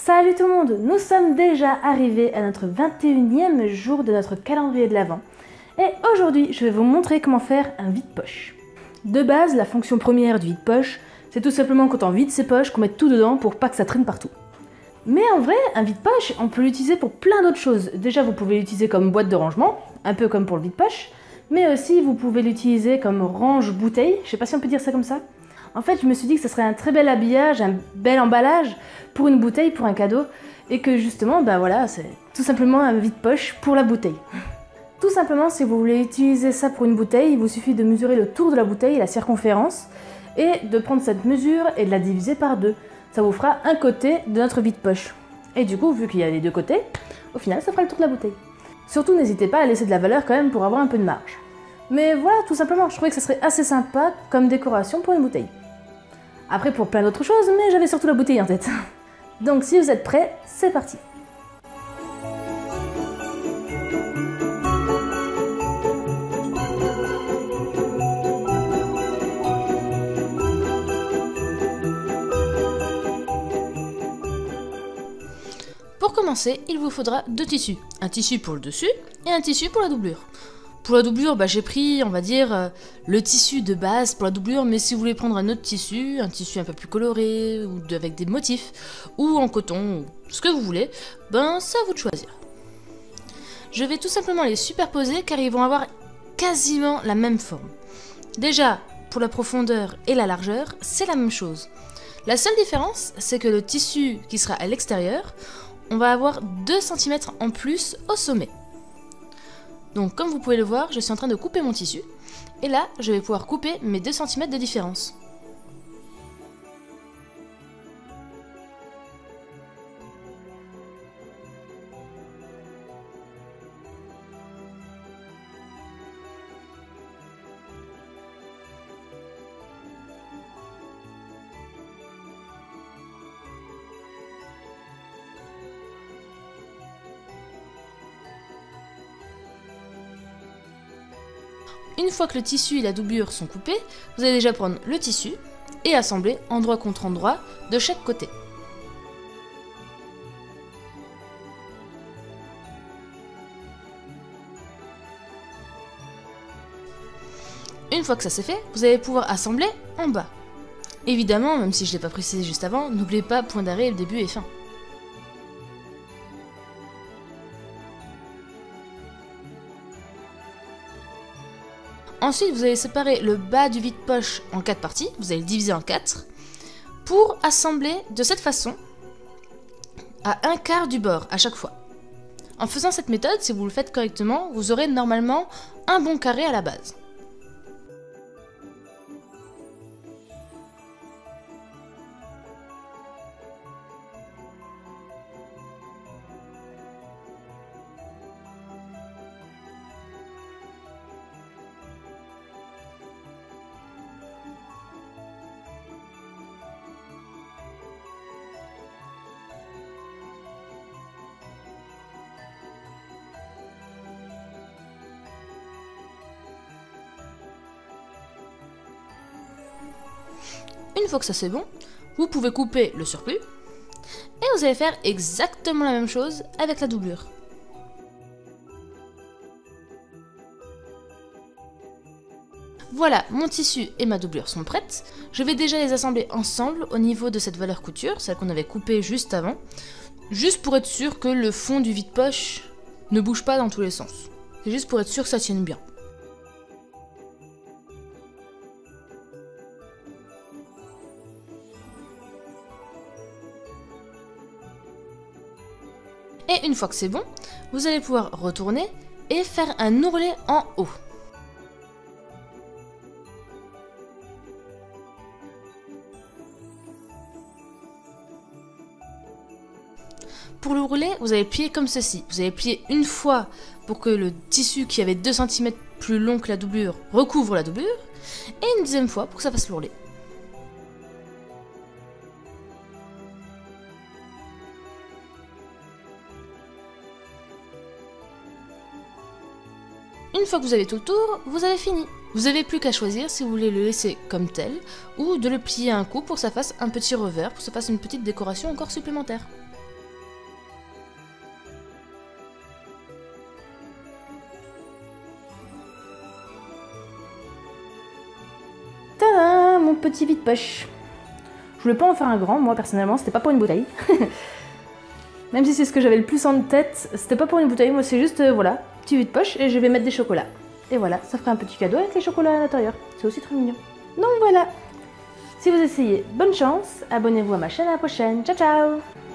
Salut tout le monde, nous sommes déjà arrivés à notre 21e jour de notre calendrier de l'Avent. Et aujourd'hui, je vais vous montrer comment faire un vide-poche. De base, la fonction première du vide-poche, c'est tout simplement quand on vide ses poches qu'on met tout dedans pour pas que ça traîne partout. Mais en vrai, un vide-poche, on peut l'utiliser pour plein d'autres choses. Déjà, vous pouvez l'utiliser comme boîte de rangement, un peu comme pour le vide-poche, mais aussi vous pouvez l'utiliser comme range-bouteille, je sais pas si on peut dire ça comme ça. En fait, je me suis dit que ce serait un très bel habillage, un bel emballage pour une bouteille, pour un cadeau, et que justement, voilà, c'est tout simplement un vide-poche pour la bouteille. Tout simplement, si vous voulez utiliser ça pour une bouteille, il vous suffit de mesurer le tour de la bouteille, la circonférence, et de prendre cette mesure et de la diviser par deux. Ça vous fera un côté de notre vide-poche. Et du coup, vu qu'il y a les deux côtés, au final, ça fera le tour de la bouteille. Surtout, n'hésitez pas à laisser de la valeur quand même pour avoir un peu de marge. Mais voilà, tout simplement, je trouvais que ça serait assez sympa comme décoration pour une bouteille. Après, pour plein d'autres choses, mais j'avais surtout la bouteille en tête. Donc si vous êtes prêts, c'est parti. Pour commencer, il vous faudra deux tissus. Un tissu pour le dessus et un tissu pour la doublure. Pour la doublure, j'ai pris, on va dire, le tissu de base pour la doublure, mais si vous voulez prendre un autre tissu, un tissu un peu plus coloré, ou avec des motifs, ou en coton, ou ce que vous voulez, c'est à vous de choisir. Je vais tout simplement les superposer car ils vont avoir quasiment la même forme. Déjà, pour la profondeur et la largeur, c'est la même chose. La seule différence, c'est que le tissu qui sera à l'extérieur, on va avoir 2 cm en plus au sommet. Donc comme vous pouvez le voir, je suis en train de couper mon tissu, et là, je vais pouvoir couper mes 2 cm de différence. Une fois que le tissu et la doublure sont coupés, vous allez déjà prendre le tissu et assembler endroit contre endroit de chaque côté. Une fois que ça c'est fait, vous allez pouvoir assembler en bas. Évidemment, même si je ne l'ai pas précisé juste avant, n'oubliez pas point d'arrêt, le début et fin. Ensuite, vous allez séparer le bas du vide-poche en 4 parties, vous allez le diviser en 4, pour assembler de cette façon à 1/4 du bord à chaque fois. En faisant cette méthode, si vous le faites correctement, vous aurez normalement un bon carré à la base. Une fois que ça c'est bon, vous pouvez couper le surplus et vous allez faire exactement la même chose avec la doublure. Voilà, mon tissu et ma doublure sont prêtes. Je vais déjà les assembler ensemble au niveau de cette valeur couture, celle qu'on avait coupée juste avant, juste pour être sûr que le fond du vide-poche ne bouge pas dans tous les sens. C'est juste pour être sûr que ça tienne bien. Et une fois que c'est bon, vous allez pouvoir retourner et faire un ourlet en haut. Pour l'ourlet, vous allez plier comme ceci. Vous allez plier une fois pour que le tissu qui avait 2 cm plus long que la doublure recouvre la doublure, et une deuxième fois pour que ça fasse l'ourlet. Une fois que vous avez tout le tour, vous avez fini. Vous n'avez plus qu'à choisir si vous voulez le laisser comme tel ou de le plier à un coup pour que ça fasse un petit revers, pour que ça fasse une petite décoration encore supplémentaire. petit vide-poche. Je voulais pas en faire un grand, moi personnellement, c'était pas pour une bouteille. Même si c'est ce que j'avais le plus en tête, c'était pas pour une bouteille, moi c'est juste, voilà, petit vide-poche et je vais mettre des chocolats. Et voilà, ça ferait un petit cadeau avec les chocolats à l'intérieur. C'est aussi très mignon. Donc voilà. Si vous essayez, bonne chance, abonnez-vous à ma chaîne, à la prochaine. Ciao ciao!